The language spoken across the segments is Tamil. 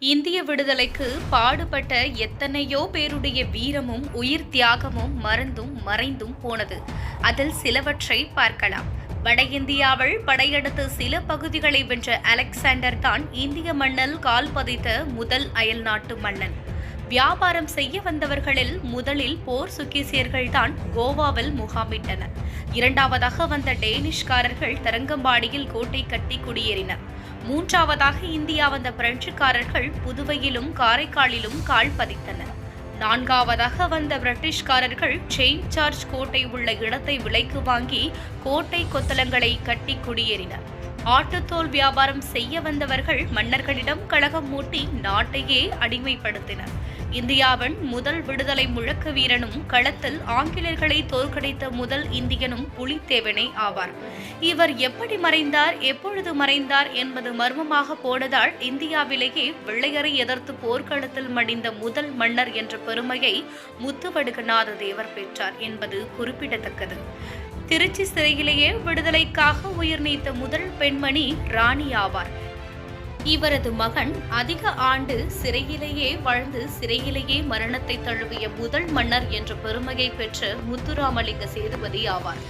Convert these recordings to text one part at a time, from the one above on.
இந்திய விடுதலைக்கு பாடுபட்ட எத்தனையோ பேருடைய வீரமும் உயிர் தியாகமும் மறந்தும் மறைந்தும் போனது. அதில் சிலவற்றை பார்க்கலாம். வட இந்தியாவில் படையெடுத்து சில பகுதிகளை வென்ற அலெக்சாண்டர் தான் இந்திய மண்ணில் கால் பதித்த முதல் அயல்நாட்டு மன்னன். வியாபாரம் செய்ய வந்தவர்களில் முதலில் போர்ச்சுகீசியர்கள் தான் கோவாவில் முகாமிட்டனர். இரண்டாவதாக வந்த டேனிஷ்காரர்கள் தரங்கம்பாடியில் கோட்டை கட்டி குடியேறினர். மூன்றாவதாக இந்தியா வந்த பிரெஞ்சுக்காரர்கள் புதுவையிலும் காரைக்காலிலும் கால் பதித்தனர். நான்காவதாக வந்த பிரிட்டிஷ்காரர்கள் செயின்ட் ஜார்ஜ் கோட்டை உள்ள இடத்தை விலைக்கு வாங்கி கோட்டை கொத்தளங்களை கட்டி குடியேறினர். ஆட்டுத்தோல் வியாபாரம் செய்ய வந்தவர்கள் மன்னர்களிடம் கழகம் மூட்டி நாட்டையே அடிமைப்படுத்தினர். இந்தியாவின் முதல் விடுதலை முழக்க வீரனும் களத்தில் ஆங்கிலேயர்களை தோற்கடித்த முதல் இந்தியனும் புலித்தேவனே ஆவார். இவர் எப்படி மறைந்தார், எப்பொழுது மறைந்தார் என்பது மர்மமாக போனதால் இந்தியாவிலேயே வெள்ளையரை எதிர்த்து போர்க்களத்தில் மடிந்த முதல் மன்னர் என்ற பெருமையை முத்துவடுகநாத தேவர் பெற்றார் என்பது குறிப்பிடத்தக்கது. திருச்சி சிறையிலேயே விடுதலைக்காக உயிர் நீத்த முதல் பெண்மணி ராணி ஆவார். இவரது மகன் அதிக ஆண்டு சிறையிலேயே வாழ்ந்து சிறையிலேயே மரணத்தை தழுவிய முதல் மன்னர் என்ற பெருமையை பெற்ற முத்துராமலிங்க சேதுபதி ஆவார்.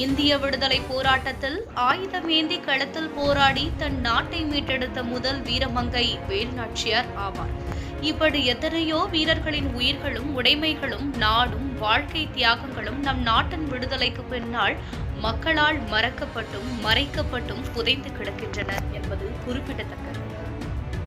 இந்திய விடுதலை போராட்டத்தில் ஆயுதமேந்தி களத்தில் போராடி தன் நாட்டை மீட்டெடுத்த முதல் வீரமங்கை வேல்நாச்சியார் ஆவார். இப்படி எத்தனையோ வீரர்களின் உயிர்களும் உடைமைகளும் நாடும் வாழ்க்கை தியாகங்களும் நம் நாட்டின் விடுதலைக்கு பின்னால் மக்களால் மறக்கப்பட்டும் மறைக்கப்பட்டும் புதைந்து கிடக்கின்றன என்பது குறிப்பிடத்தக்கது.